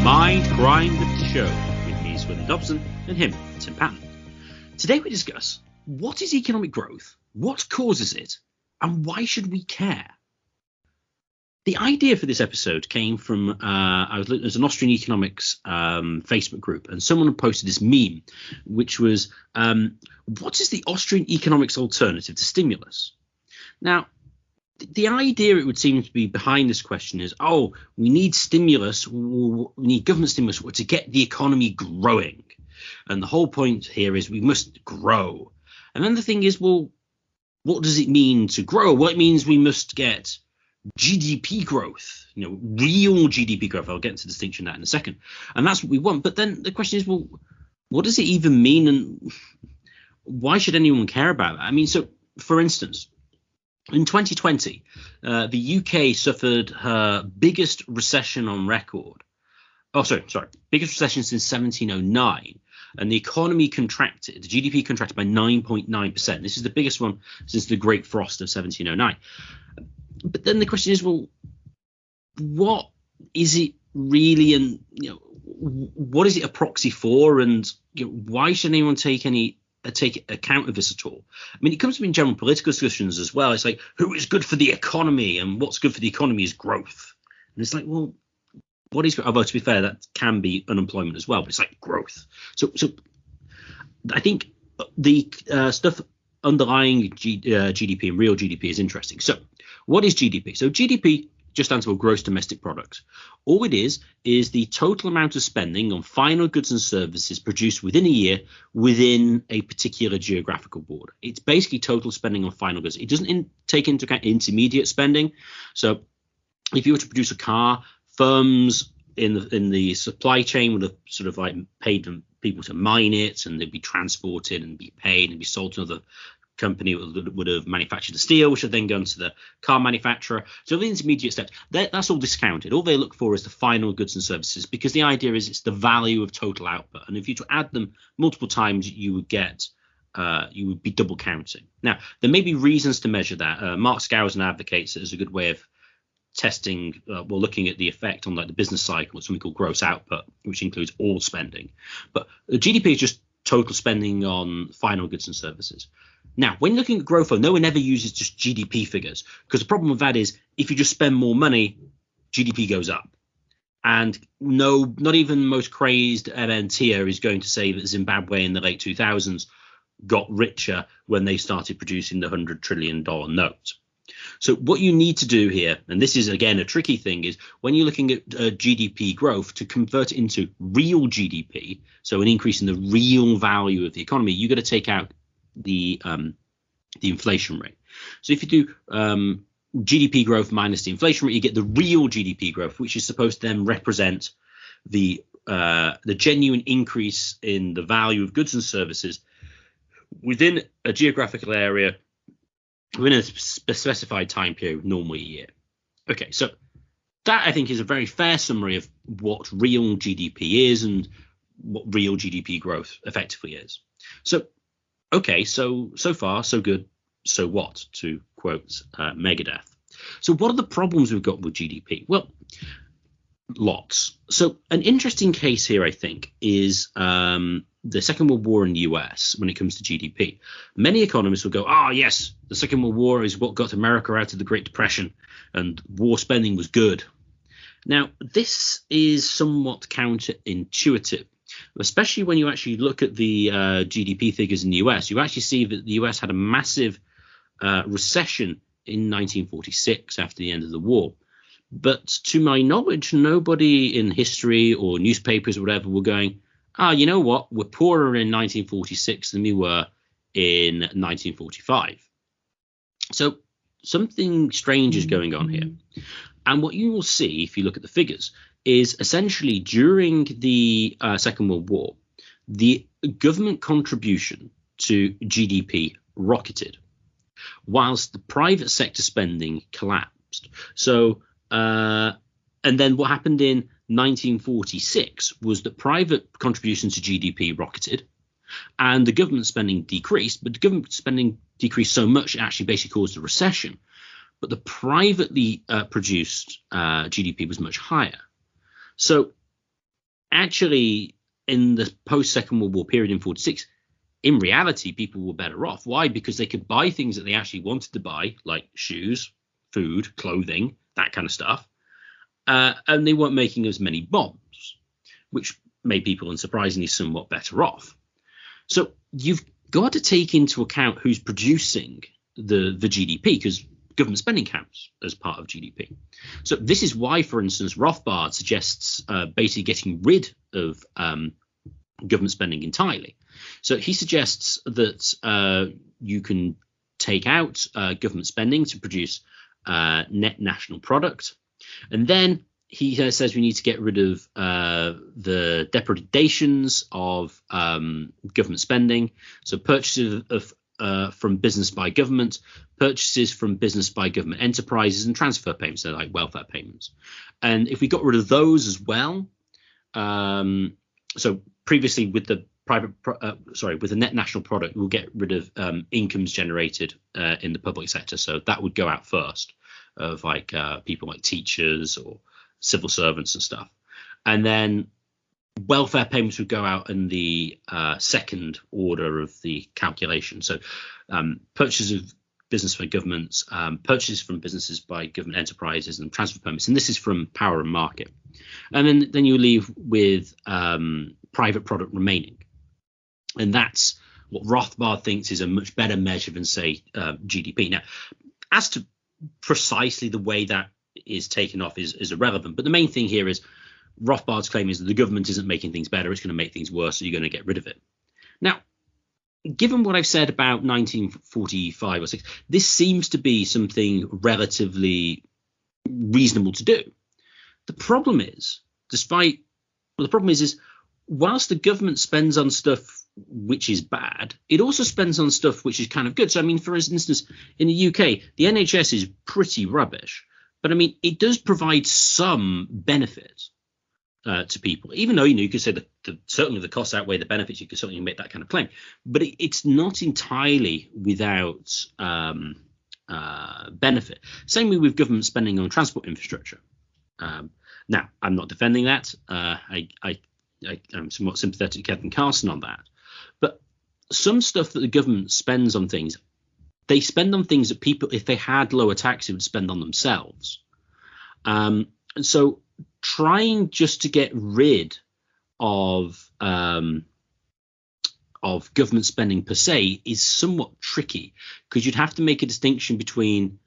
Mindcrime Liberty Show with me, Swilly Dobson, and him, Tim Patton. Today we discuss what is economic growth, what causes it, and why should we care? The idea for this episode came from there's an Austrian economics Facebook group, and someone had posted this meme, which was, what is the Austrian economics alternative to stimulus? Now, the idea it would seem to be behind this question is, we need stimulus, we need government stimulus to get the economy growing. And the whole point here is we must grow. And then the thing is, well, what does it mean to grow? Well, it means we must get GDP growth, real GDP growth. I'll get into the distinction of that in a second. And that's what we want. But then the question is, well, what does it even mean? And why should anyone care about that? I mean, so for instance, in 2020, the UK suffered her biggest recession on record. Biggest recession since 1709. And the economy contracted, the GDP contracted by 9.9%. This is the biggest one since the Great Frost of 1709. But then the question is, well, what is it really, and what is it a proxy for, and why should anyone take account of this at all? I mean, it comes to in general political discussions as well. It's like, who is good for the economy, and what's good for the economy is growth. And it's like, well, what is, although to be fair, that can be unemployment as well, but it's like growth. So I think the stuff underlying GDP and real GDP is interesting. So what is GDP? So GDP just stands for gross domestic product. All it is the total amount of spending on final goods and services produced within a year within a particular geographical border. It's basically total spending on final goods. It doesn't take into account intermediate spending. So if you were to produce a car, firms in the supply chain would have sort of like paid them people to mine it, and they'd be transported and be paid and be sold to another company that would have manufactured the steel, which would then go to the car manufacturer. So the intermediate steps, that's all discounted. All they look for is the final goods and services, because the idea is it's the value of total output. And if you to add them multiple times, you would be double counting. Now, there may be reasons to measure that. Mark Skousen advocates it as a good way of testing, looking at the effect on like the business cycle, it's something called gross output, which includes all spending. But the GDP is just total spending on final goods and services. Now, when looking at growth, no one ever uses just GDP figures, because the problem with that is if you just spend more money, GDP goes up. And no, not even the most crazed MNTer is going to say that Zimbabwe in the late 2000s got richer when they started producing the $100 trillion note. So what you need to do here, and this is, again, a tricky thing, is when you're looking at GDP growth, to convert it into real GDP, so an increase in the real value of the economy, you've got to take out the inflation rate. So if you do GDP growth minus the inflation rate, you get the real GDP growth, which is supposed to then represent the genuine increase in the value of goods and services within a geographical area within a specified time period, normally a year. Okay, so that I think is a very fair summary of what real GDP is and what real GDP growth effectively is. So, okay, so far, so good, so what, to quote Megadeth. So what are the problems we've got with GDP? Well, lots. So an interesting case here, I think, is the Second World War in the US when it comes to GDP. Many economists will go, yes, the Second World War is what got America out of the Great Depression, and war spending was good. Now, this is somewhat counterintuitive, especially when you actually look at the GDP figures in the US. You actually see that the US had a massive recession in 1946 after the end of the war. But to my knowledge, nobody in history or newspapers or whatever were going, you know what, we're poorer in 1946 than we were in 1945. So something strange is going on here. And what you will see if you look at the figures is essentially during the Second World War, the government contribution to GDP rocketed, whilst the private sector spending collapsed. So and then what happened in 1946 was that private contributions to GDP rocketed and the government spending decreased, but the government spending decreased so much it actually basically caused a recession. But the privately produced GDP was much higher. So actually, in the post-Second World War period in 46, in reality, people were better off. Why? Because they could buy things that they actually wanted to buy, like shoes, food, clothing, that kind of stuff. And they weren't making as many bombs, which made people, unsurprisingly, somewhat better off. So you've got to take into account who's producing the GDP, because government spending counts as part of GDP. So this is why, for instance, Rothbard suggests basically getting rid of government spending entirely. So he suggests that you can take out government spending to produce net national product. And then he says we need to get rid of the depredations of government spending. So purchases from business by government, purchases from business by government enterprises, and transfer payments, so like welfare payments. And if we got rid of those as well, so previously with the with the net national product, we'll get rid of incomes generated in the public sector. So that would go out first, of like people like teachers or civil servants and stuff. And then welfare payments would go out in the second order of the calculation. So purchases of business by governments, purchases from businesses by government enterprises, and transfer payments. And this is from power and market. And then you leave with private product remaining. And that's what Rothbard thinks is a much better measure than, say, GDP. Now, as to precisely the way that is taken off is irrelevant. But the main thing here is Rothbard's claim is that the government isn't making things better. It's going to make things worse. So you're going to get rid of it. Now, given what I've said about 1945 or 6, this seems to be something relatively reasonable to do. The problem is, whilst the government spends on stuff which is bad, it also spends on stuff which is kind of good. So, I mean, for instance, in the UK, the NHS is pretty rubbish. But, I mean, it does provide some benefit to people, even though, you could say that certainly the costs outweigh the benefits. You could certainly make that kind of claim. But it's not entirely without benefit. Same way with government spending on transport infrastructure. Now, I'm not defending that. I'm somewhat sympathetic to Kevin Carson on that. But some stuff that the government spends on things, they spend on things that people, if they had lower taxes, would spend on themselves. And so trying just to get rid of government spending per se is somewhat tricky, because you'd have to make a distinction between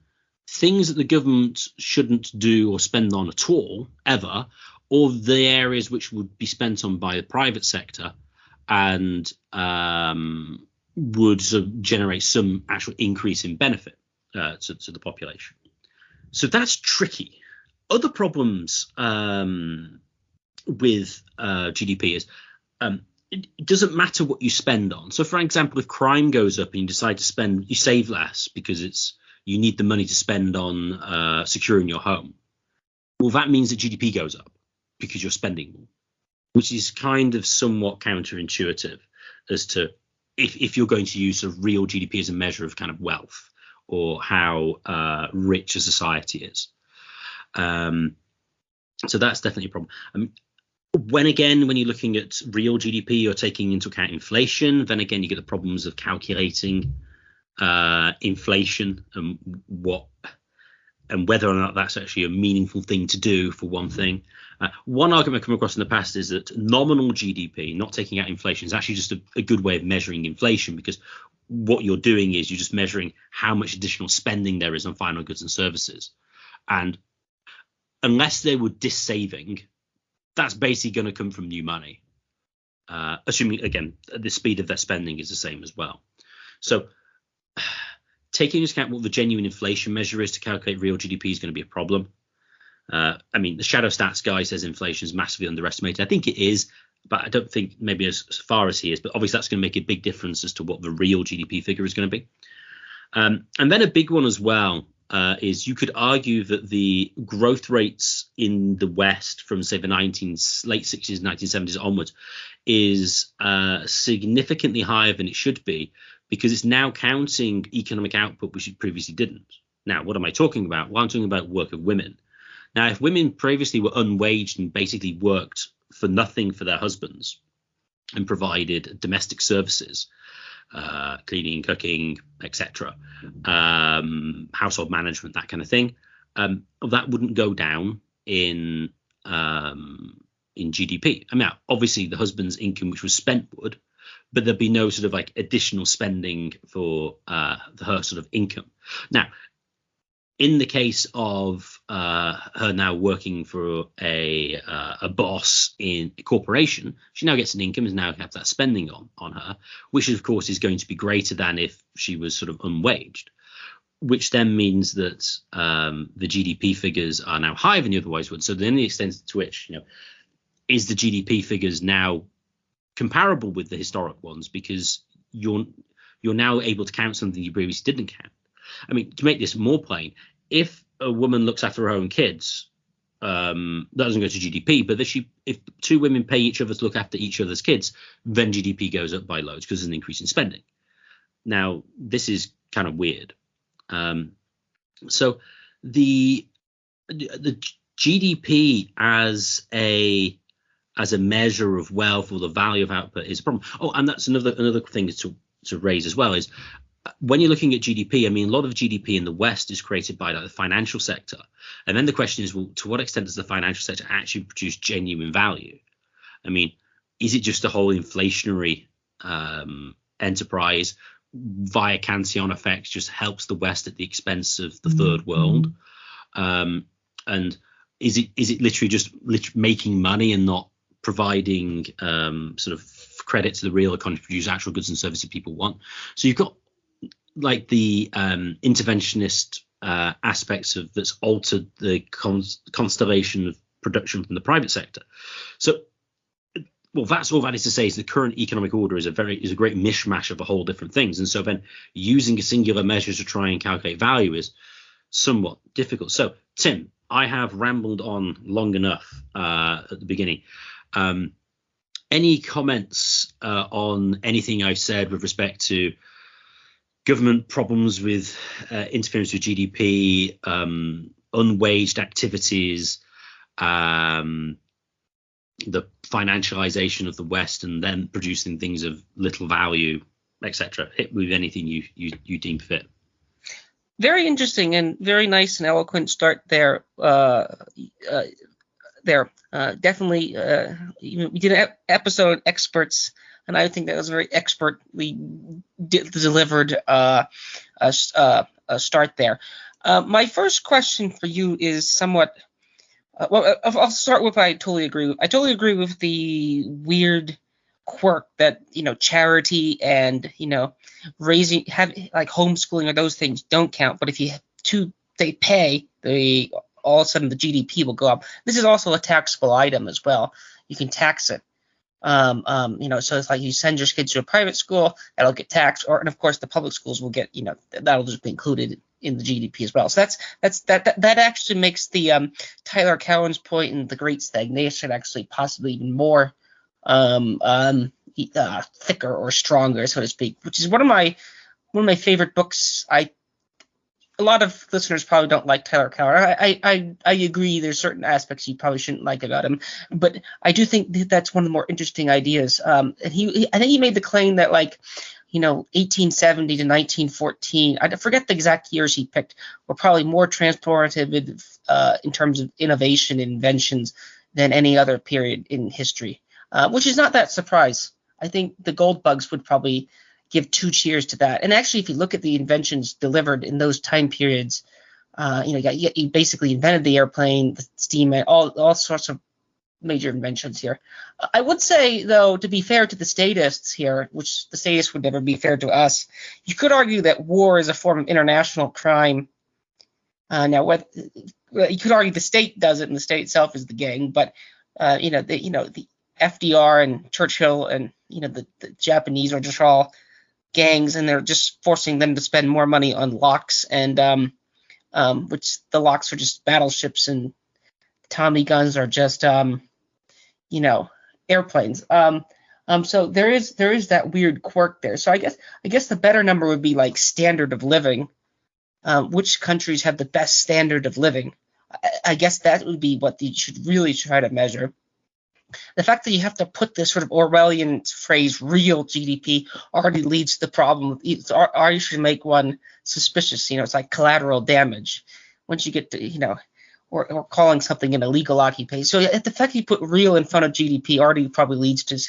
things that the government shouldn't do or spend on at all, ever, or the areas which would be spent on by the private sector and would sort of generate some actual increase in benefit to the population. So that's tricky. Other problems with GDP is it doesn't matter what you spend on. So, for example, if crime goes up and you decide to spend, you save less because you need the money to spend on securing your home. Well, that means that GDP goes up because you're spending more, which is kind of somewhat counterintuitive as to if you're going to use sort of real GDP as a measure of kind of wealth or how rich a society is. So that's definitely a problem. When you're looking at real GDP, you're taking into account inflation. Then again, you get the problems of calculating inflation and whether or not that's actually a meaningful thing to do, for one thing. One argument I've come across in the past is that nominal GDP, not taking out inflation, is actually just a good way of measuring inflation, because what you're doing is you're just measuring how much additional spending there is on final goods and services. And unless they were dissaving, that's basically going to come from new money, assuming, again, the speed of their spending is the same as well. So taking into account what the genuine inflation measure is to calculate real GDP is going to be a problem. I mean, the shadow stats guy says inflation is massively underestimated. I think it is, but I don't think maybe as far as he is. But obviously, that's going to make a big difference as to what the real GDP figure is going to be. And then a big one as well is you could argue that the growth rates in the West from, say, the late 60s, 1970s onwards is significantly higher than it should be, because it's now counting economic output, which it previously didn't. Now, what am I talking about? Well, I'm talking about work of women. Now, if women previously were unwaged and basically worked for nothing for their husbands and provided domestic services, cleaning, cooking, etc., household management, that kind of thing, that wouldn't go down in GDP. I mean, obviously the husband's income, which was spent, would, but there'd be no sort of like additional spending for her sort of income. Now, in the case of her now working for a boss in a corporation, she now gets an income and now have that spending on her, which of course is going to be greater than if she was sort of unwaged, which then means that the GDP figures are now higher than you otherwise would. So then the extent to which, is the GDP figures now comparable with the historic ones, because you're now able to count something you previously didn't count. I mean, to make this more plain, if a woman looks after her own kids, that doesn't go to GDP, but if two women pay each other to look after each other's kids, then GDP goes up by loads because there's an increase in spending. Now, this is kind of weird. So the GDP as a measure of wealth or the value of output is a problem. Oh, and that's another thing to raise as well is when you're looking at GDP, I mean, a lot of GDP in the West is created by the financial sector. And then the question is, well, to what extent does the financial sector actually produce genuine value? I mean, is it just a whole inflationary enterprise via Cantillon effects just helps the West at the expense of the third world? And is it literally just making money and not providing sort of credit to the real economy to produce actual goods and services people want? So you've got like the interventionist aspects of that's altered the constellation of production from the private sector. So, well, that's all that is to say is the current economic order is a great mishmash of a whole different things. And so then using a singular measure to try and calculate value is somewhat difficult. So, Tim, I have rambled on long enough at the beginning. Any comments on anything I've said with respect to government problems with interference with GDP, unwaged activities, the financialization of the West, and then producing things of little value, etc.? Hit with anything you deem fit. Very interesting and very nice and eloquent start there. Definitely, we did an episode on experts, and I think that was a very expertly delivered start there. My first question for you is somewhat. Well, I'll start with I totally agree with the weird quirk that charity and raising like homeschooling or those things don't count, but if they pay, all of a sudden the GDP will go up. This is also a taxable item as well. You can tax it. So it's like you send your kids to a private school, that'll get taxed, and of course the public schools will get, that'll just be included in the GDP as well. So that actually makes the Tyler Cowen's point in The Great Stagnation actually possibly even more thicker or stronger, so to speak, which is one of my favorite books. A lot of listeners probably don't like Tyler Cowen. I agree. There's certain aspects you probably shouldn't like about him, but I do think that's one of the more interesting ideas. And I think he made the claim that 1870 to 1914, I forget the exact years he picked, were probably more transformative in terms of innovation and inventions than any other period in history, which is not that surprise. I think the gold bugs would probably give two cheers to that. And actually, if you look at the inventions delivered in those time periods, you basically invented the airplane, the steam, all sorts of major inventions here. I would say, though, to be fair to the statists here, which the statists would never be fair to us, you could argue that war is a form of international crime. Now, you could argue the state does it, and the state itself is the gang, but the FDR and Churchill and the Japanese are just all gangs, and they're just forcing them to spend more money on locks, and which the locks are just battleships, and Tommy guns are just airplanes. So there is that weird quirk there. So I guess the better number would be like standard of living. Which countries have the best standard of living? I guess that would be what you should really try to measure. the fact that you have to put this sort of Orwellian phrase "real GDP" already leads to the problem. It already should make one suspicious. It's like collateral damage once you get to or calling something an illegal occupation. So the fact you put "real" in front of GDP already probably leads to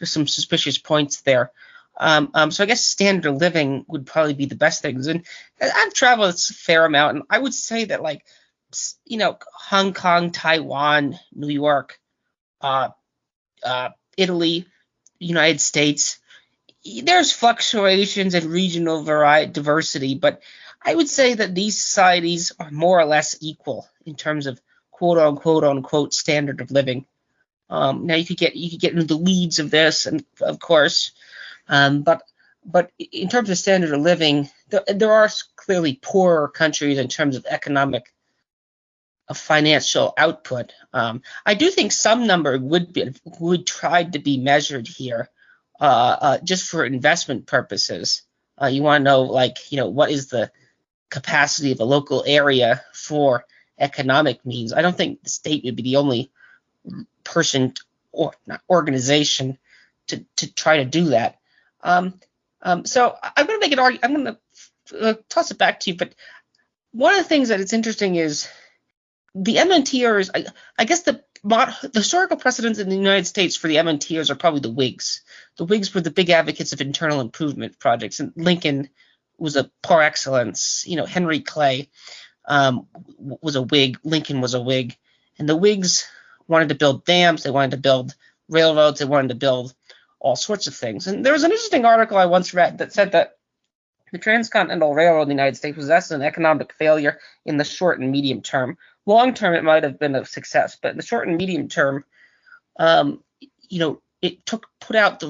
some suspicious points there. So I guess standard of living would probably be the best things. And I've traveled a fair amount, and I would say that Hong Kong, Taiwan, New York, Italy, United States, there's fluctuations and regional diversity, but I would say that these societies are more or less equal in terms of quote unquote standard of living. Now you could get into the weeds of this, and of course, but in terms of standard of living, there are clearly poorer countries in terms of financial output. I do think some number would try to be measured here, just for investment purposes. You want to know, what is the capacity of a local area for economic means. I don't think the state would be the only person or organization to try to do that. So I'm going to make an argument. I'm going to toss it back to you. But one of the things that it's interesting is the MNTers. I guess the historical precedents in the United States for the MNTers are probably the Whigs. The Whigs were the big advocates of internal improvement projects, and Lincoln was a par excellence. Henry Clay was a Whig. Lincoln was a Whig, and the Whigs wanted to build dams. They wanted to build railroads. They wanted to build all sorts of things. And there was an interesting article I once read that said that the Transcontinental Railroad in the United States was less an economic failure in the short and medium term. Long term, it might have been a success, but in the short and medium term, it put out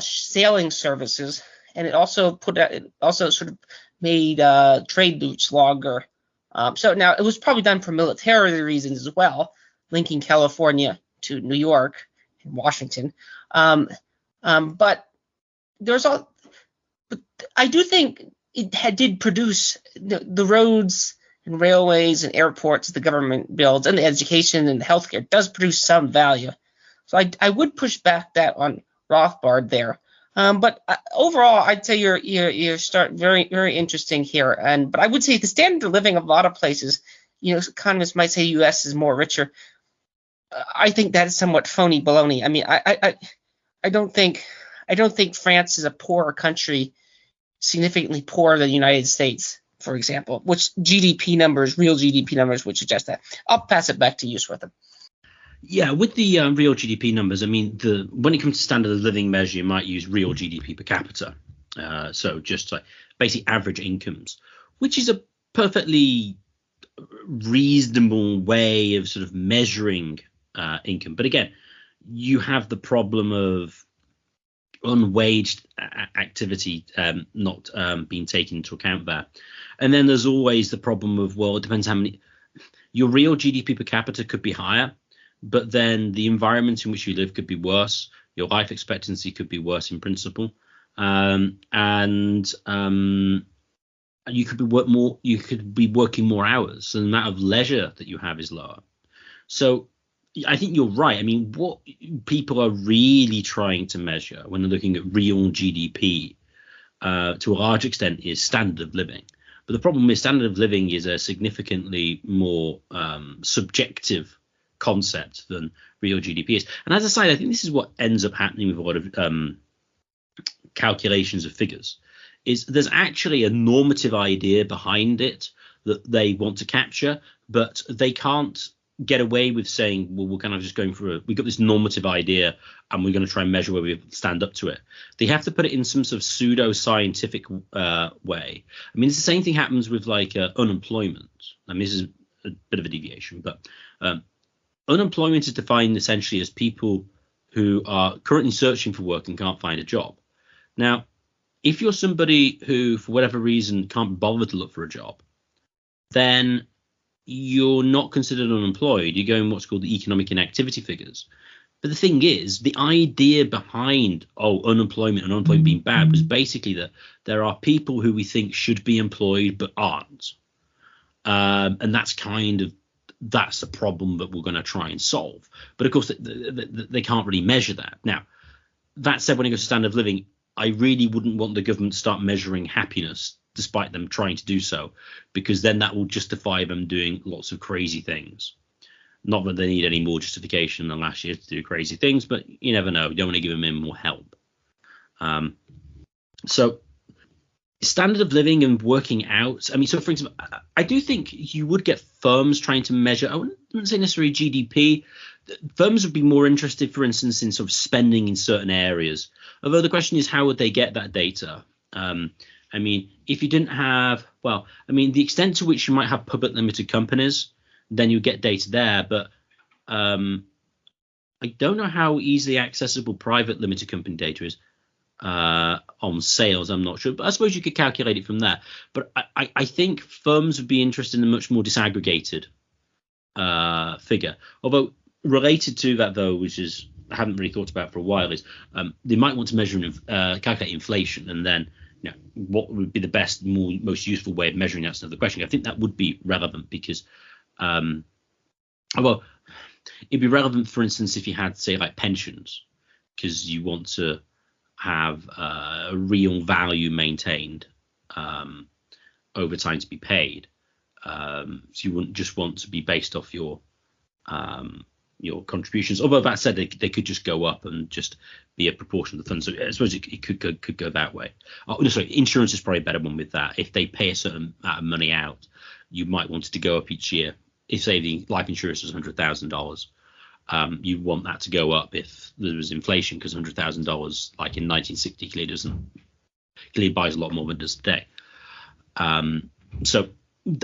sailing services, and it also sort of made trade routes longer. So now it was probably done for military reasons as well, linking California to New York and Washington. But I do think it did produce the roads and railways and airports the government builds, and the education and the healthcare does produce some value. So I would push back that on Rothbard there. But overall, I'd say you're start very, very interesting here. But I would say the standard of living of a lot of places, economists might say the U.S. is more richer. I think that is somewhat phony baloney. I mean, I don't think France is a poorer country, significantly poorer than the United States, for example, which real GDP numbers would suggest that. I'll pass it back to you, Swetha. Yeah, with the real GDP numbers, I mean, when it comes to standard of living measure, you might use real GDP per capita. So just like basic average incomes, which is a perfectly reasonable way of sort of measuring income. But again, you have the problem of unwaged activity not being taken into account there. And then there's always the problem of, well, it depends how many. Your real GDP per capita could be higher, but then the environment in which you live could be worse. Your life expectancy could be worse in principle, and you could be You could be working more hours, so the amount of leisure that you have is lower. So I think you're right. I mean, what people are really trying to measure when they're looking at real GDP, to a large extent, is standard of living. But the problem with standard of living is a significantly more subjective concept than real GDP is. And as I say, I think this is what ends up happening with a lot of calculations of figures, is there's actually a normative idea behind it that they want to capture, but they can't get away with saying, well, we're kind of just we've got this normative idea and we're going to try and measure where we stand up to it. They have to put it in some sort of pseudo-scientific way. I mean, it's the same thing happens with unemployment. I mean, this is a bit of a deviation, but unemployment is defined essentially as people who are currently searching for work and can't find a job. Now, if you're somebody who, for whatever reason, can't bother to look for a job, then you're not considered unemployed. You're going what's called the economic inactivity figures. But the thing is, the idea behind unemployment being bad was basically that there are people who we think should be employed but aren't. And that's kind of that's a problem that we're going to try and solve. But of course, they can't really measure that. Now, that said, when it goes to standard of living, I really wouldn't want the government to start measuring happiness, despite them trying to do so, because then that will justify them doing lots of crazy things. Not that they need any more justification than last year to do crazy things, but you never know. You don't want to give them any more help. So standard of living and working out. I mean, so for example, I do think you would get firms trying to measure. I wouldn't say necessarily GDP. Firms would be more interested, for instance, in sort of spending in certain areas. Although the question is, how would they get that data? I mean, if you didn't have, well, I mean, the extent to which you might have public limited companies, then you get data there. But I don't know how easily accessible private limited company data is on sales. I'm not sure, but I suppose you could calculate it from there. But I think firms would be interested in a much more disaggregated figure. Although related to that, though, which is I haven't really thought about for a while, is they might want to measure calculate inflation, and then what would be the best, most useful way of measuring that's another question. I think that would be relevant because, well, it'd be relevant, for instance, if you had, say, like pensions, because you want to have a real value maintained over time to be paid. So you wouldn't just want to be based off your contributions. Although that said, they could just go up and just be a proportion of the fund. So I suppose it could go that way. Oh, no, sorry, insurance is probably a better one with that. If they pay a certain amount of money out, you might want it to go up each year. If, say, the life insurance was $100,000, you want that to go up if there was inflation, because $100,000, like in 1960, clearly buys a lot more than it does today. So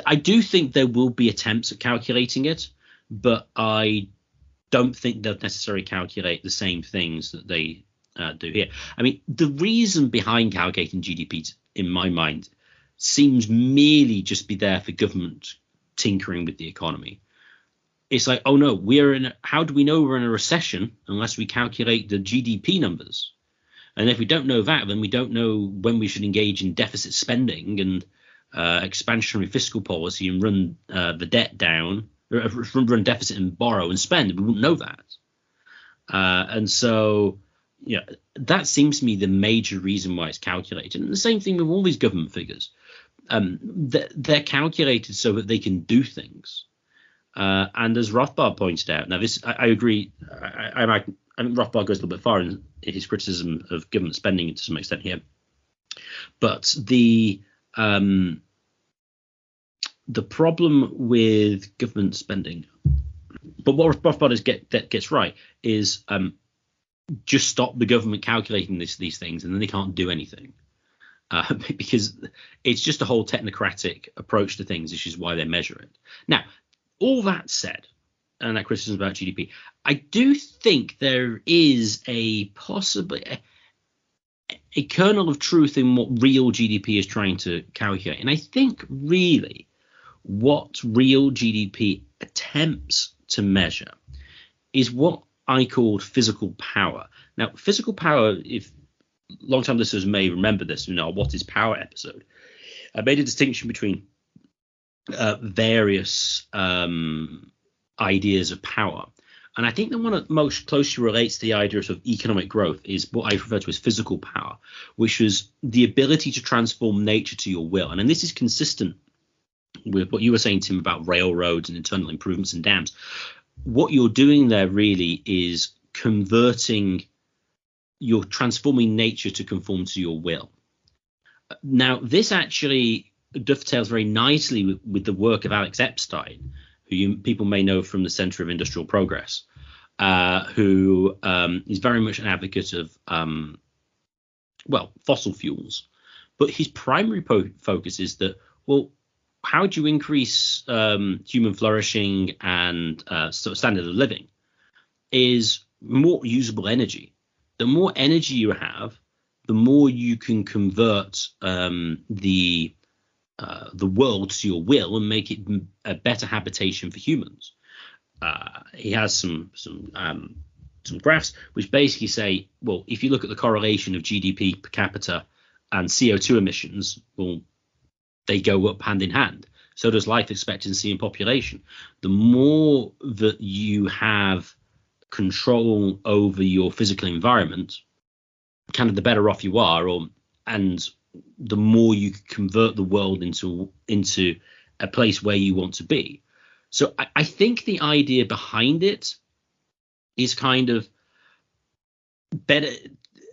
I do think there will be attempts at calculating it, but I don't think they'll necessarily calculate the same things that they do here. I mean, the reason behind calculating GDP, in my mind, seems merely just be there for government tinkering with the economy. It's like, oh no, how do we know we're in a recession unless we calculate the GDP numbers? And if we don't know that, then we don't know when we should engage in deficit spending and expansionary fiscal policy and run the debt down, run deficit and borrow and spend. We wouldn't know that. And so, that seems to me the major reason why it's calculated. And the same thing with all these government figures. They're calculated so that they can do things. And as Rothbard pointed out, now this I agree. I think Rothbard goes a little bit far in his criticism of government spending to some extent here. But the problem with government spending, but what Rothbard gets right is just stop the government calculating these things, and then they can't do anything. Because it's just a whole technocratic approach to things, which is why they measure it. Now, all that said, and that criticism about GDP, I do think there is possibly a kernel of truth in what real GDP is trying to calculate. And I think really what real GDP attempts to measure is what I called physical power. Now, physical power, if long-time listeners may remember this, what is power episode, I made a distinction between various ideas of power. And I think the one that most closely relates to the idea of, economic growth is what I refer to as physical power, which is the ability to transform nature to your will. And this is consistent with what you were saying, Tim, about railroads and internal improvements and dams. What you're doing there really is you're transforming nature to conform to your will. Now, this actually dovetails very nicely with the work of Alex Epstein, who people may know from the Center of Industrial Progress, who is very much an advocate of, fossil fuels. But his primary focus is that, how do you increase human flourishing and standard of living is more usable energy. The more energy you have, the more you can convert the world to your will and make it a better habitation for humans. He has some graphs which basically say, if you look at the correlation of GDP per capita and CO2 emissions, they go up hand in hand. So does life expectancy and population. The more that you have control over your physical environment, kind of the better off you are, and the more you convert the world into a place where you want to be. So I think the idea behind it is kind of better.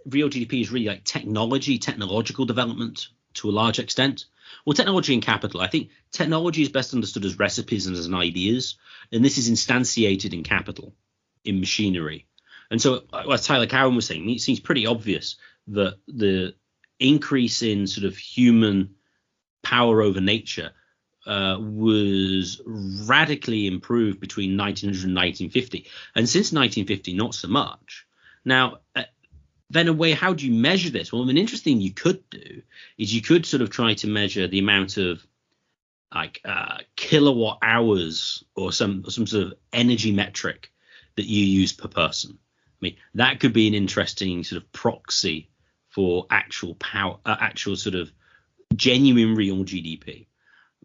Real GDP is really like technological development to a large extent. Well, technology and capital. I think technology is best understood as recipes and as ideas, and this is instantiated in capital, in machinery. And so, as Tyler Cowen was saying, it seems pretty obvious that the increase in sort of human power over nature was radically improved between 1900 and 1950. And since 1950, not so much. Now, then away, how do you measure this? Well, an interesting thing you could do is you could sort of try to measure the amount of like kilowatt hours or some sort of energy metric that you use per person. I mean, that could be an interesting sort of proxy for actual power, actual sort of genuine real GDP.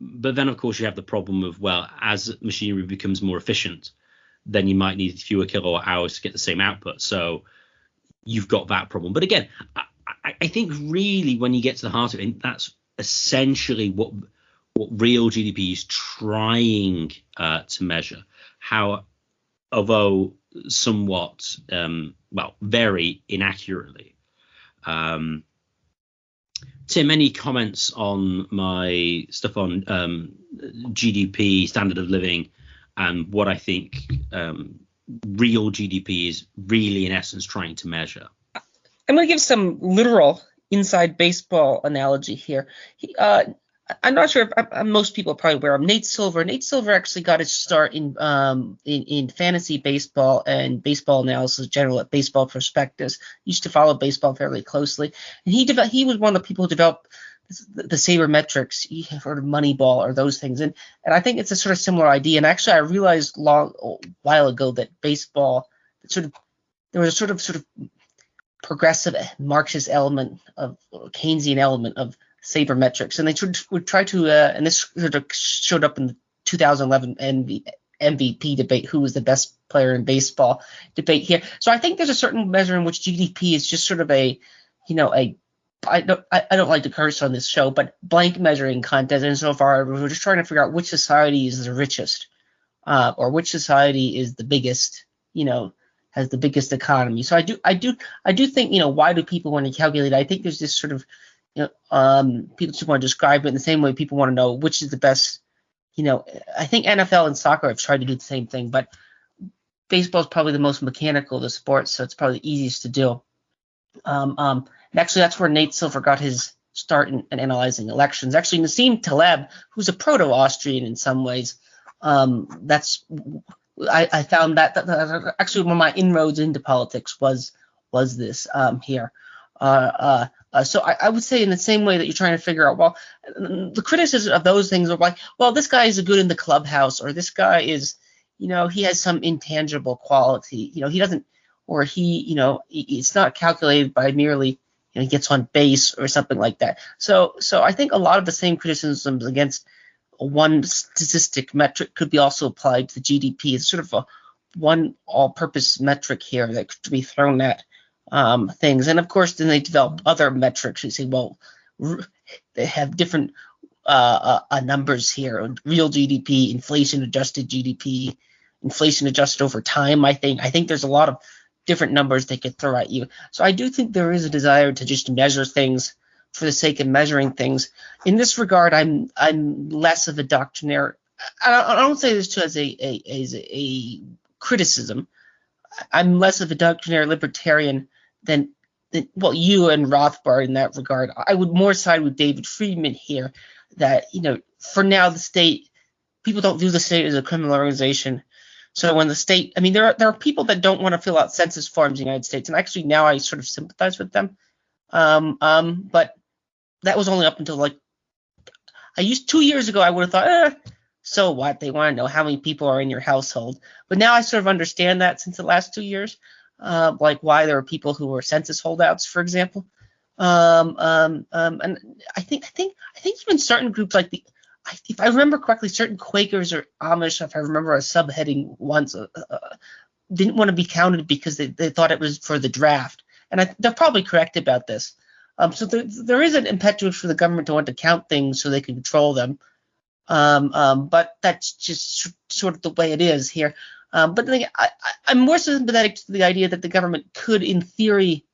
But then, of course, you have the problem of, well, as machinery becomes more efficient, then you might need fewer kilowatt hours to get the same output. So you've got that problem. But again, I think really when you get to the heart of it, that's essentially what real GDP is trying to measure. How, although somewhat, very inaccurately. Tim, any comments on my stuff on GDP, standard of living, and what I think real GDP is really, in essence, trying to measure? I'm going to give some literal inside baseball analogy here. I'm not sure if most people are probably aware of Nate Silver. Nate Silver actually got his start in fantasy baseball and baseball analysis general at Baseball Prospectus. Used to follow baseball fairly closely, and he was one of the people who developed the sabermetrics, or Moneyball, or those things. And I think it's a sort of similar idea. And actually, I realized a while ago that baseball there was a sort of progressive Marxist element of Keynesian element of sabermetrics, and they would try to and this sort of showed up in the 2011 MVP debate, who was the best player in baseball debate here. So I think there's a certain measure in which GDP is just sort of I don't like to curse on this show, but blank measuring contest. And so far, we're just trying to figure out which society is the richest, or which society is the biggest, has the biggest economy. So I do think, why do people want to calculate? I think there's this sort of, people just want to describe it in the same way people want to know which is the best. I think NFL and soccer have tried to do the same thing, but baseball is probably the most mechanical of the sports, so it's probably the easiest to do. And actually, that's where Nate Silver got his start in analyzing elections. Actually, Nassim Taleb, who's a proto-Austrian in some ways, I found that actually one of my inroads into politics was this here. So I would say in the same way that you're trying to figure out, well, the criticism of those things are like, well, this guy is good in the clubhouse, or this guy is, he has some intangible quality, he doesn't, or it's not calculated by merely, he gets on base or something like that. So I think a lot of the same criticisms against one statistic metric could be also applied to GDP. It's sort of a one all-purpose metric here that could be thrown at things. And of course, then they develop other metrics. You say, well, they have different numbers here: real GDP, inflation-adjusted GDP, inflation-adjusted over time. I think there's a lot of different numbers they could throw at you. So I do think there is a desire to just measure things for the sake of measuring things. In this regard, I'm less of a doctrinaire. I don't say this as a criticism. I'm less of a doctrinaire libertarian than you and Rothbard in that regard. I would more side with David Friedman here, that for now people don't view the state as a criminal organization. So when the state, there are people that don't want to fill out census forms in the United States, and actually now I sort of sympathize with them. But that was only up until 2 years ago. I would have thought, so what? They want to know how many people are in your household. But now I sort of understand that since the last 2 years, why there are people who are census holdouts, for example. And I think even certain groups like if I remember correctly, certain Quakers or Amish, if I remember a subheading once, didn't want to be counted because they thought it was for the draft. And they're probably correct about this. So there is an impetus for the government to want to count things so they can control them. But that's just sort of the way it is here. But I'm more sympathetic to the idea that the government could, in theory,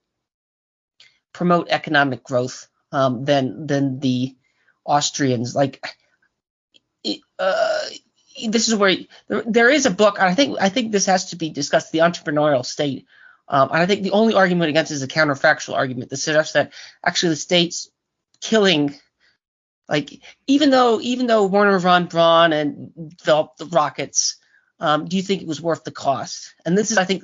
promote economic growth than the Austrians. This is where there is a book, and I think this has to be discussed, The Entrepreneurial State. And I think the only argument against it is a counterfactual argument that suggests that actually the state's killing, even though Werner von Braun and developed the rockets, do you think it was worth the cost? And this is, I think,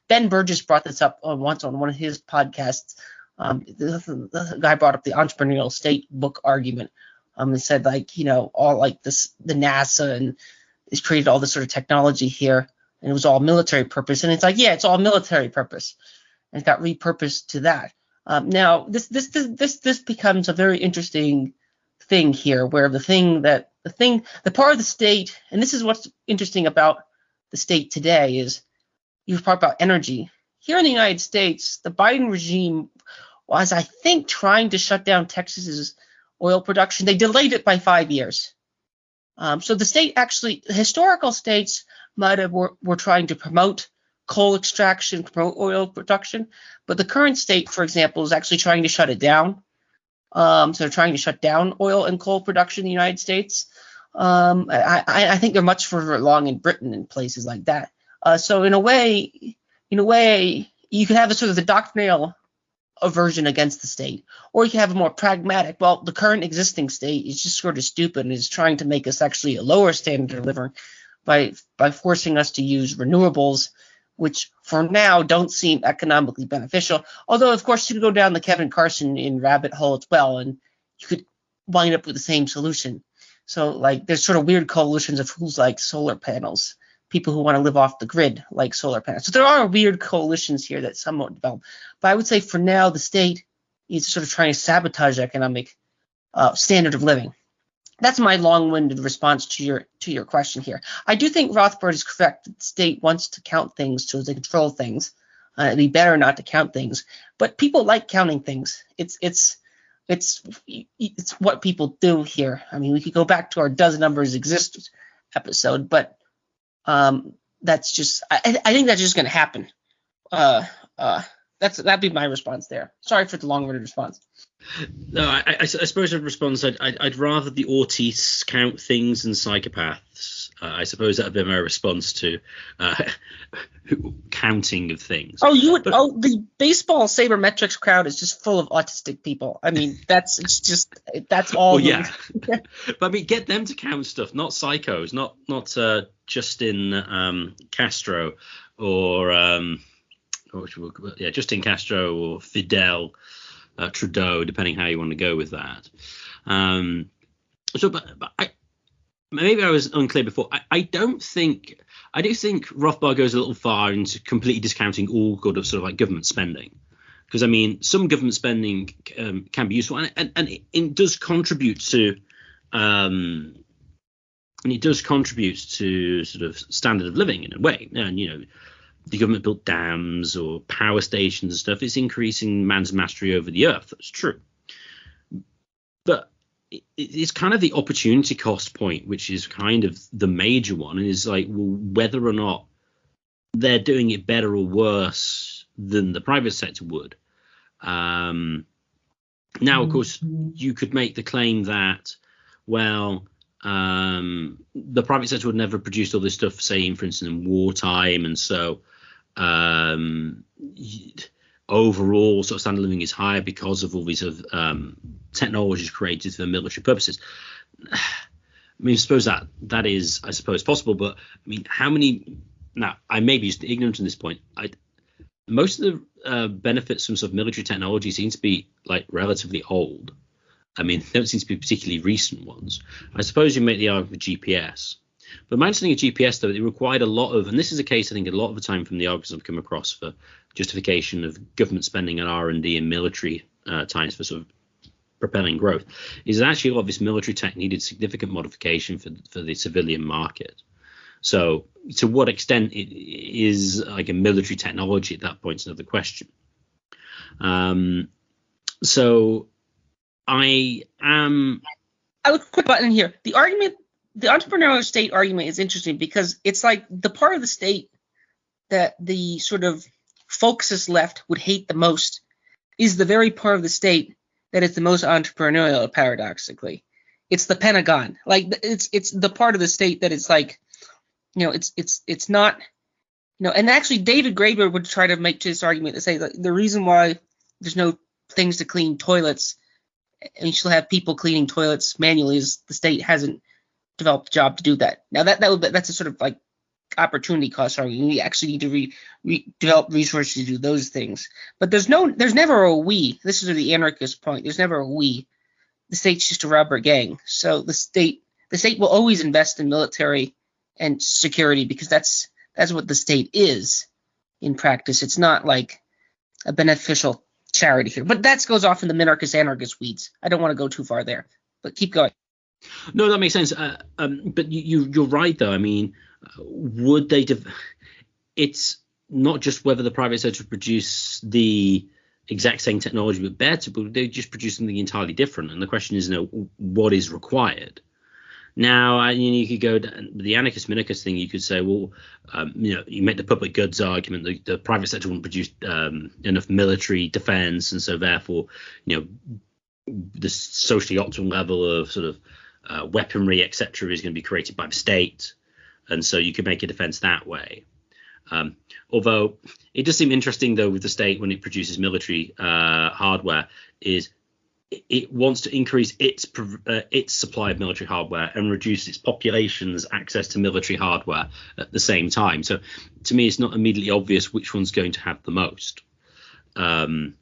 Ben Burgess brought this up once on one of his podcasts. The guy brought up the Entrepreneurial State book argument. He said, all the NASA and has created all this sort of technology here, and it was all military purpose. And it's it's all military purpose, and it got repurposed to that. Now this becomes a very interesting thing here, where the part of the state, and this is what's interesting about the state today, is you've talked about energy. Here in the United States, the Biden regime was, I think, trying to shut down Texas's oil production. They delayed it by 5 years. So the state actually, historical states were trying to promote coal extraction, promote oil production, but the current state, for example, is actually trying to shut it down. So they're trying to shut down oil and coal production in the United States. I think they're much further along in Britain and places like that. So in a way, you can have a sort of the doctrinal aversion against the state, or you can have a more pragmatic, well, the current existing state is just sort of stupid and is trying to make us actually a lower standard of living by forcing us to use renewables, which for now don't seem economically beneficial. Although, of course, you could go down the Kevin Carson in rabbit hole as well, and you could wind up with the same solution. So there's sort of weird coalitions of who's like solar panels, people who want to live off the grid like solar panels. So there are weird coalitions here that somewhat develop. But I would say for now, the state is sort of trying to sabotage economic standard of living. That's my long-winded response to your question here. I do think Rothbard is correct. The state wants to count things so they control things. It'd be better not to count things. But people like counting things. It's what people do here. I mean, we could go back to our Does Numbers Exist episode, but that's just I think that's just going to happen. That'd be my response there. Sorry for the long-winded response. No, I suppose in response, I'd rather the autistes count things than psychopaths. I suppose that would be my response to counting of things. The baseball sabermetrics crowd is just full of autistic people. I mean, that's all. Well, yeah. But I mean, get them to count stuff, not psychos, not Justin Castro or Justin Castro or Fidel Trudeau, depending how you want to go with that. Maybe I was unclear before. I do think Rothbard goes a little far into completely discounting all good of sort of like government spending, because I mean some government spending can be useful and it does contribute to sort of standard of living in a way. And the government built dams or power stations and stuff. It's increasing man's mastery over the earth. That's true. But it's kind of the opportunity cost point, which is kind of the major one, and is whether or not they're doing it better or worse than the private sector would. Now, of course, you could make the claim that, the private sector would never produce all this stuff, say, for instance, in wartime, and so overall sort of standard of living is higher because of all these technologies created for military purposes. I mean, I suppose that is, I suppose, possible, but I mean, how many? Now, I may be just ignorant on this point. Most of the benefits from sort of military technology seem to be relatively old. I mean, there don't seem to be particularly recent ones. I suppose you make the argument for GPS. But my understanding of GPS, though, it required a lot of, and this is a case I think a lot of the time from the arguments I've come across for justification of government spending on R&D and military times for sort of propelling growth, is that actually a lot of this military tech needed significant modification for the civilian market. So to what extent it is like a military technology at that point is another question. So I would quick button here. The entrepreneurial state argument is interesting because it's like the part of the state that the sort of Folksist left would hate the most is the very part of the state that is the most entrepreneurial, paradoxically. It's the Pentagon. Like it's the part of the state that is like, it's not, and actually David Graeber would try to make this argument to say that the reason why there's no things to clean toilets and you still have people cleaning toilets manually is the state hasn't developed a job to do that. Now that's a sort of like opportunity cost argument. We actually need to develop resources to do those things. But there's never a we. This is the anarchist point. There's never a we. The state's just a rubber gang. So the state will always invest in military and security because that's what the state is in practice. It's not like a beneficial charity here. But that goes off in the minarchist-anarchist weeds. I don't want to go too far there. But keep going. No, that makes sense. But you're right, though. I mean, would they? It's not just whether the private sector produce the exact same technology but better, but they just produce something entirely different. And the question is, what is required? Now, you could go the anarchist-minarchist thing. You could say, well, you make the public goods argument. The private sector wouldn't produce enough military defense, and so therefore, the socially optimal level of sort of weaponry, etc., is going to be created by the state. And so you could make a defense that way. Although it does seem interesting, though, with the state when it produces military hardware, is it wants to increase its supply of military hardware and reduce its population's access to military hardware at the same time. So to me, it's not immediately obvious which one's going to have the most in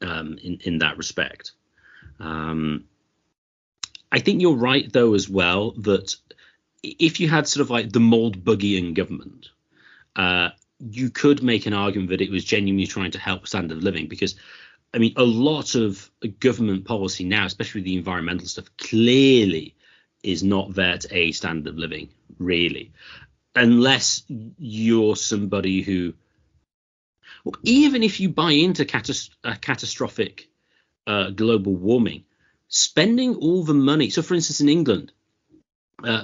that respect. I think you're right, though, as well, that if you had sort of like the Mold-Buggian government, you could make an argument that it was genuinely trying to help standard of living, because, I mean, a lot of government policy now, especially with the environmental stuff, clearly is not there to aid standard of living, really, unless you're somebody who, well, even if you buy into catastrophic global warming, spending all the money. So, for instance, in England,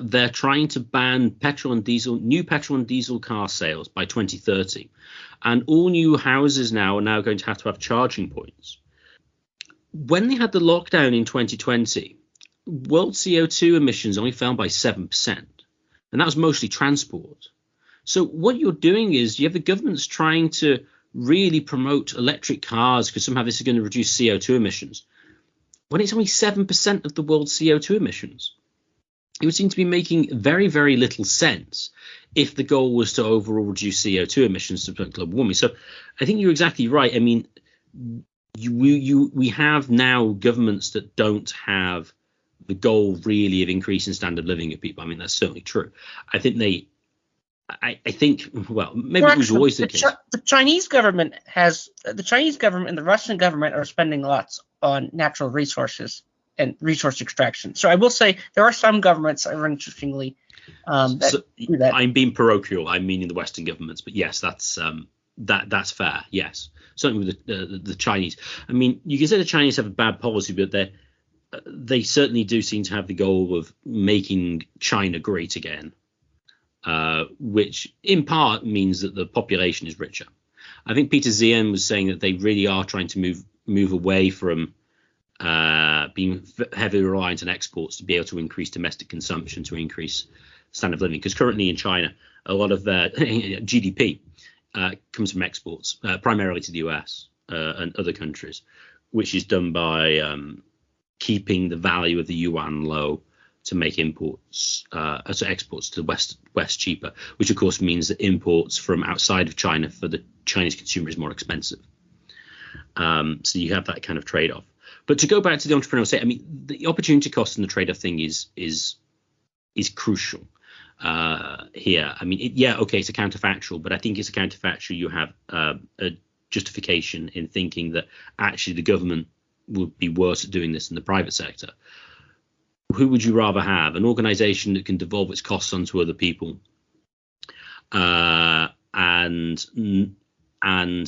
they're trying to ban new petrol and diesel car sales by 2030. And all new houses now are going to have charging points. When they had the lockdown in 2020, world CO2 emissions only fell by 7%. And that was mostly transport. So what you're doing is you have the governments trying to really promote electric cars because somehow this is going to reduce CO2 emissions, when it's only 7% of the world's CO2 emissions. It would seem to be making very, very little sense if the goal was to overall reduce CO2 emissions to prevent global warming. So I think you're exactly right. I mean, we have now governments that don't have the goal really of increasing standard of living of people. I mean, that's certainly true. I think well, maybe it was always the case. The Chinese government and the Russian government are spending lots on natural resources and resource extraction. So I will say there are some governments, interestingly, that do that. I'm being parochial. I'm meaning the Western governments, but yes, that's fair. Yes, certainly with the Chinese. I mean, you can say the Chinese have a bad policy, but they certainly do seem to have the goal of making China great again, which in part means that the population is richer. I think Peter Zian was saying that they really are trying to move away from being heavily reliant on exports to be able to increase domestic consumption, to increase standard of living. Because currently in China, a lot of their GDP comes from exports, primarily to the US and other countries, which is done by keeping the value of the yuan low to make exports to the West cheaper, which of course means that imports from outside of China for the Chinese consumer is more expensive. So you have that kind of trade-off. But to go back to the entrepreneurial state, I mean, the opportunity cost and the trade-off thing is crucial here. I mean, it's a counterfactual, but I think it's a counterfactual. You have a justification in thinking that actually the government would be worse at doing this than the private sector. Who would you rather have? An organization that can devolve its costs onto other people and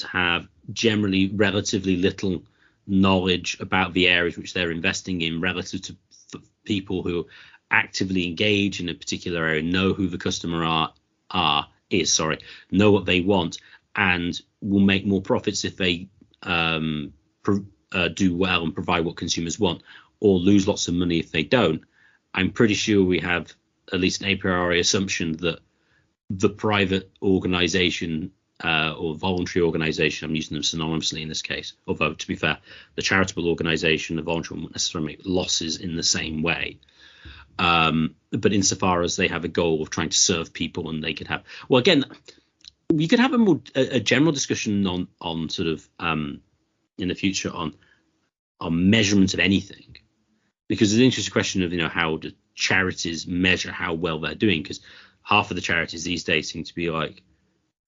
have generally relatively little knowledge about the areas which they're investing in relative to people who actively engage in a particular area, know who the customer is, know what they want, and will make more profits if they do well and provide what consumers want, or lose lots of money if they don't. I'm pretty sure we have at least an a priori assumption that the private organization or voluntary organization, I'm using them synonymously in this case, although to be fair, the charitable organization, the voluntary won't necessarily make losses in the same way. But insofar as they have a goal of trying to serve people, and they could have, well, again, we could have a general discussion on sort of in the future on measurement of anything, because there's an interesting question of, how do charities measure how well they're doing, because half of the charities these days seem to be like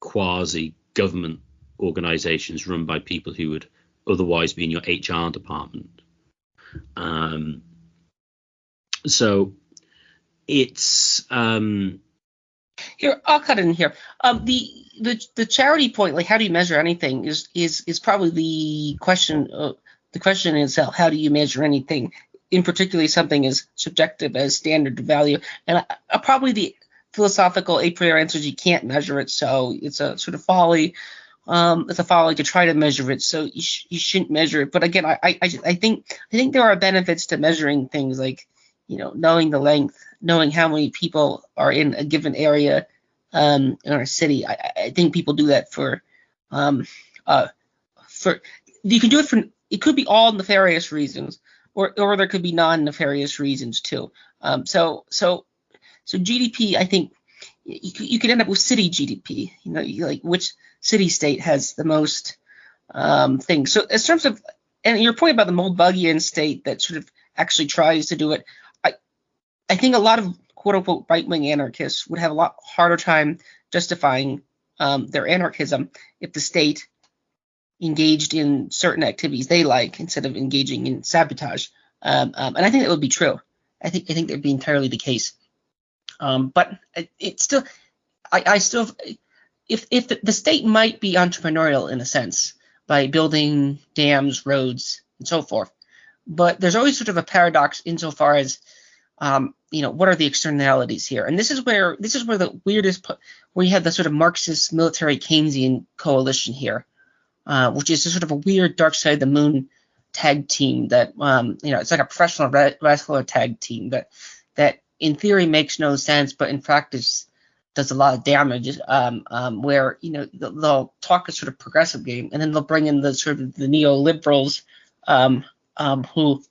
quasi government organizations run by people who would otherwise be in your HR department. So it's here, I'll cut in here. The charity point, like how do you measure anything, is probably the question. The question is how do you measure anything, in particularly something as subjective as standard value. And probably the philosophical a priori answer is you can't measure it, so it's a sort of folly. It's a folly to try to measure it, so you shouldn't measure it. But again, I think there are benefits to measuring things, like knowing the length, knowing how many people are in a given area in our city. I think people do that for you can do it for, it could be all nefarious reasons, or there could be non-nefarious reasons too. So GDP, I think you could end up with city GDP. Like which city state has the most things. So in terms of, and your point about the Mulbuggian state that sort of actually tries to do it, I think a lot of quote unquote right-wing anarchists would have a lot harder time justifying their anarchism if the state engaged in certain activities they like instead of engaging in sabotage. And I think that would be true. I think that would be entirely the case. But it's still, I still, if the state might be entrepreneurial in a sense by building dams, roads, and so forth, but there's always sort of a paradox insofar as, what are the externalities here? And this is where the weirdest, where you have the sort of Marxist military Keynesian coalition here, which is a sort of a weird dark side of the moon tag team that, it's like a professional wrestler tag team that in theory makes no sense, but in practice does a lot of damage, where, they'll talk a sort of progressive game, and then they'll bring in the sort of the neoliberals, who,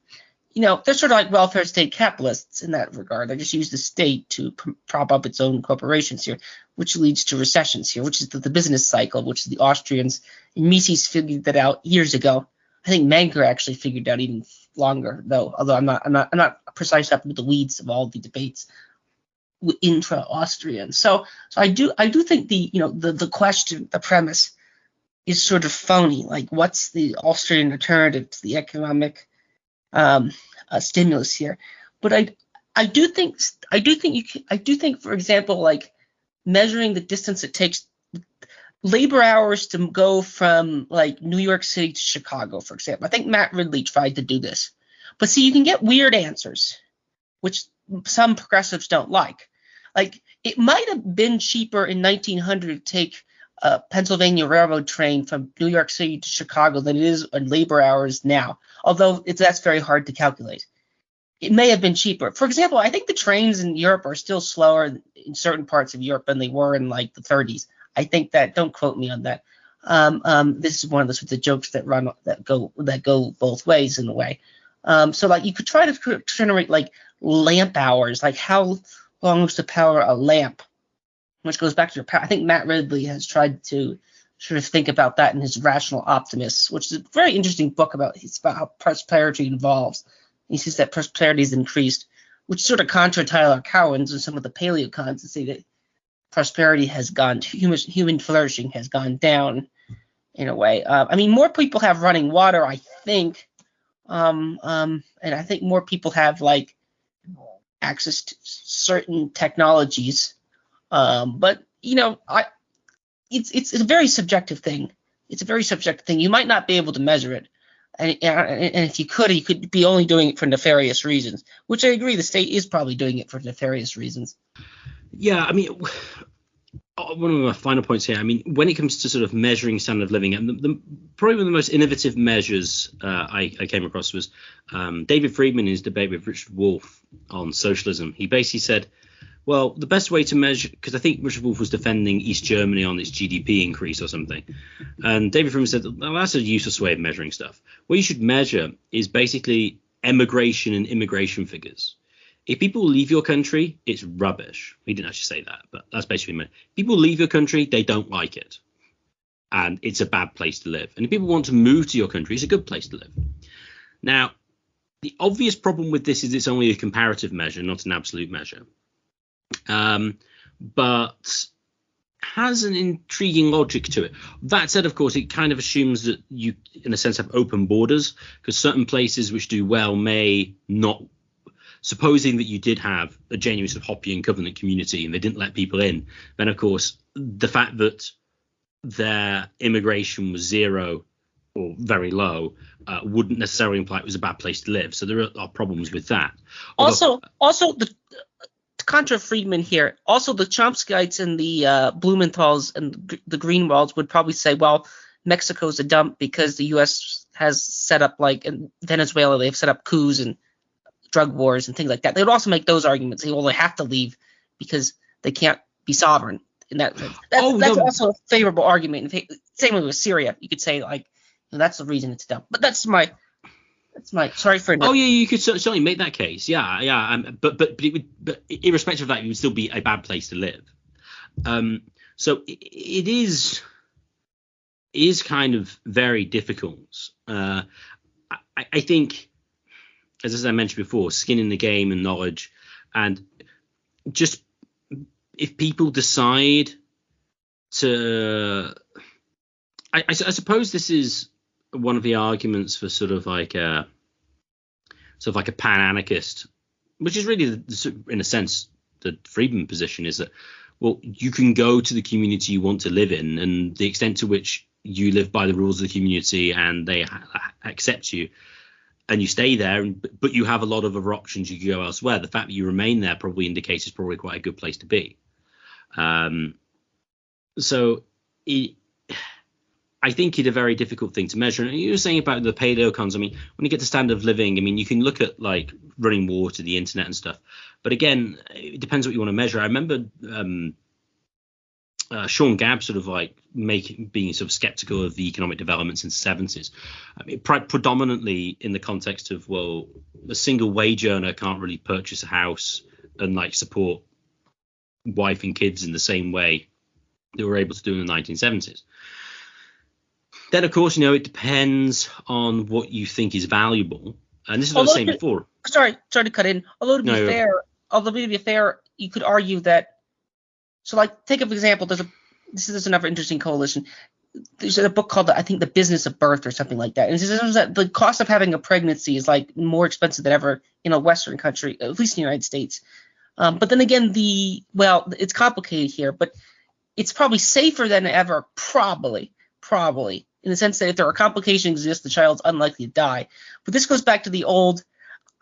they're sort of like welfare state capitalists in that regard. They just use the state to prop up its own corporations here, which leads to recessions here, which is the business cycle, which the Austrians and Mises figured that out years ago. I think Menger actually figured out even longer, though. Although I'm not precise up with the weeds of all the debates intra-Austrian. So I do think the question, the premise, is sort of phony. Like, what's the Austrian alternative to the economic stimulus here? But I do think, for example, like measuring the distance it takes labor hours to go from like New York City to Chicago, for example. I think Matt Ridley tried to do this, but see, you can get weird answers, which some progressives don't like. Like, it might have been cheaper in 1900 to take a Pennsylvania Railroad train from New York City to Chicago than it is in labor hours now, although that's very hard to calculate. It may have been cheaper. For example, I think the trains in Europe are still slower in certain parts of Europe than they were in like the 30s. I think that, don't quote me on that. This is one of the sorts of jokes that go both ways in a way. So like you could try to generate like lamp hours, like how long was to power a lamp, which goes back to your power. I think Matt Ridley has tried to sort of think about that in his Rational Optimists, which is a very interesting book about how prosperity evolves. He says that prosperity is increased, which sort of contra Tyler Cowen's and some of the paleocons that say that prosperity has gone, human flourishing has gone down in a way. I mean, more people have running water, I think, And I think more people have like access to certain technologies. But it's a very subjective thing. It's a very subjective thing. You might not be able to measure it, and if you could be only doing it for nefarious reasons, which I agree the state is probably doing it for nefarious reasons. Yeah, I mean, one of my final points here. I mean, when it comes to sort of measuring standard of living, and probably one of the most innovative measures I came across was David Friedman in his debate with Richard Wolff on socialism. He basically said, well, the best way to measure, because I think Richard Wolff was defending East Germany on its GDP increase or something, and David Friedman said, well, that's a useless way of measuring stuff. What you should measure is basically emigration and immigration figures. If people leave your country, it's rubbish. He didn't actually say that, but that's basically what he meant. People leave your country, they don't like it, and it's a bad place to live. And if people want to move to your country, it's a good place to live. Now, the obvious problem with this is it's only a comparative measure, not an absolute measure. But has an intriguing logic to it. That said, of course, it kind of assumes that you, in a sense, have open borders, because certain places which do well may not. Supposing that you did have a genuine sort of Hoppian covenant community and they didn't let people in, then, of course, the fact that their immigration was zero or very low wouldn't necessarily imply it was a bad place to live. So there are problems with that. Also, the contra Friedman here. Also, the Chomskyites and the Blumenthals and the Greenwalds would probably say, well, Mexico's a dump because the U.S. has set up, like in Venezuela, they've set up coups and drug wars and things like that. They would also make those arguments. Well, they have to leave because they can't be sovereign. In that's also a favorable argument. Same way with Syria. You could say, like, that's the reason it's dumb. But that's my sorry for. Oh yeah, you could certainly make that case. Yeah. But irrespective of that, it would still be a bad place to live. So it is kind of very difficult. I think, as I mentioned before, skin in the game and knowledge, and just if people decide to, I suppose this is one of the arguments for sort of like a pan-anarchist, which is really, in a sense, the Friedman position is that, well, you can go to the community you want to live in, and the extent to which you live by the rules of the community and they accept you, and you stay there, but you have a lot of other options. You can go elsewhere. The fact that you remain there probably indicates it's probably quite a good place to be. I think it's a very difficult thing to measure. And you were saying about the paleocons. I mean, when you get to standard of living, I mean, you can look at like running water, the internet and stuff. But again, it depends what you want to measure. I remember Sean Gabb sort of like being sort of skeptical of the economic developments in the 70s. I mean, predominantly in the context of, well, a single wage earner can't really purchase a house and like support wife and kids in the same way they were able to do in the 1970s. Then, of course, it depends on what you think is valuable. And this is what I was saying before. Sorry to cut in. Although to be fair, you could argue that. So, like, take an example. This is another interesting coalition. There's a book called, I think, The Business of Birth or something like that. And it says that the cost of having a pregnancy is like more expensive than ever in a Western country, at least in the United States. But then again, it's complicated here, but it's probably safer than ever, probably, in the sense that if there are complications exist, the child's unlikely to die. But this goes back to the old.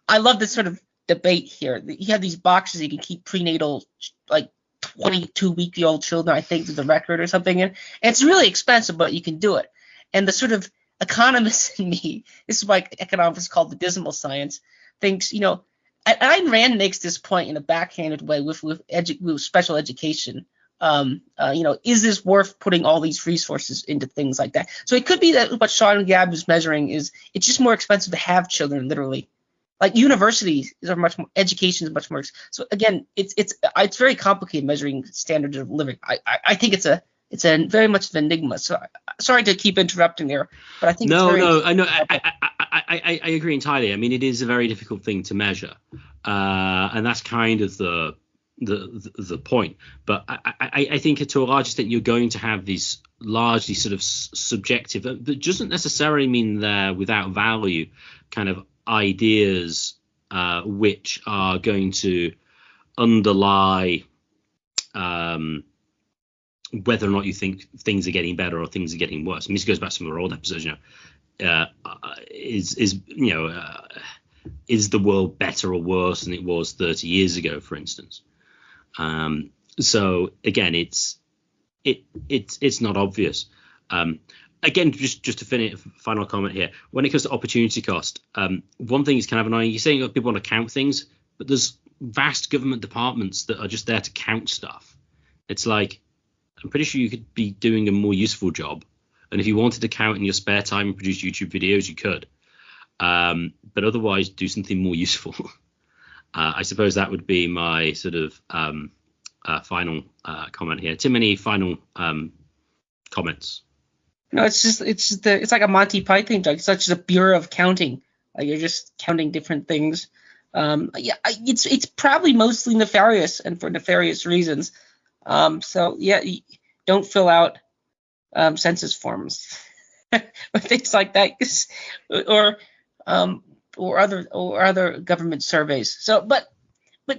I love this sort of debate here. You have these boxes you can keep prenatal, like 22-week-old children, I think, to the record or something. And it's really expensive, but you can do it. And the sort of economist in me, this is why economics is called the dismal science, thinks, Ayn Rand makes this point in a backhanded way with special education. Is this worth putting all these resources into things like that? So it could be that what Sean Gabb is measuring is it's just more expensive to have children, literally. Like universities are much more, education is much more. So again, it's very complicated measuring standards of living. I think it's a very much an enigma. So sorry to keep interrupting there, but I think I know I agree entirely. I mean, it is a very difficult thing to measure, and that's kind of the the point. But I think to a large extent you're going to have these largely sort of subjective, that doesn't necessarily mean they're without value, kind of ideas which are going to underlie whether or not you think things are getting better or things are getting worse. I mean, this goes back to some of our old episodes. Is the world better or worse than it was 30 years ago, for instance? So again, it's not obvious. Again, just to finish, final comment here. When it comes to opportunity cost, one thing is kind of annoying. You're saying people want to count things, but there's vast government departments that are just there to count stuff. It's like, I'm pretty sure you could be doing a more useful job. And if you wanted to count in your spare time and produce YouTube videos, you could. But otherwise, do something more useful. I suppose that would be my sort of final comment here. Tim, any final comments? No, it's like a Monty Python joke. It's such a bureau of counting. You're just counting different things. It's probably mostly nefarious and for nefarious reasons. So yeah, don't fill out census forms or things like that, or other government surveys. So, but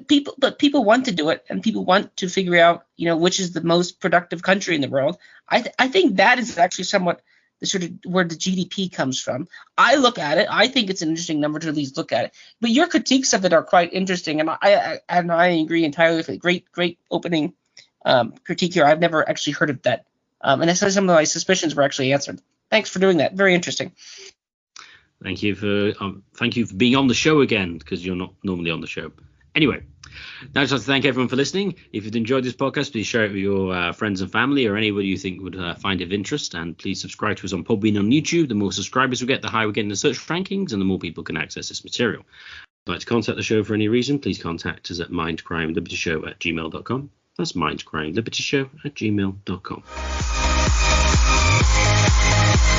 people want to do it, and people want to figure out, which is the most productive country in the world. I think that is actually somewhat the sort of where the GDP comes from. I look at it. I think it's an interesting number to at least look at it. But your critiques of it are quite interesting, and I agree entirely with it. Great opening critique here. I've never actually heard of that, and that's some of my suspicions were actually answered. Thanks for doing that. Very interesting. Thank you for being on the show again, because you're not normally on the show. Anyway, now I'd just like to thank everyone for listening. If you've enjoyed this podcast, please share it with your friends and family or anybody you think would find it of interest. And please subscribe to us on Podbean on YouTube. The more subscribers we get, the higher we get in the search rankings, and the more people can access this material. If you'd like to contact the show for any reason, please contact us at mindcrimelibetyshow@gmail.com. That's mindcrimelibetyshow@gmail.com.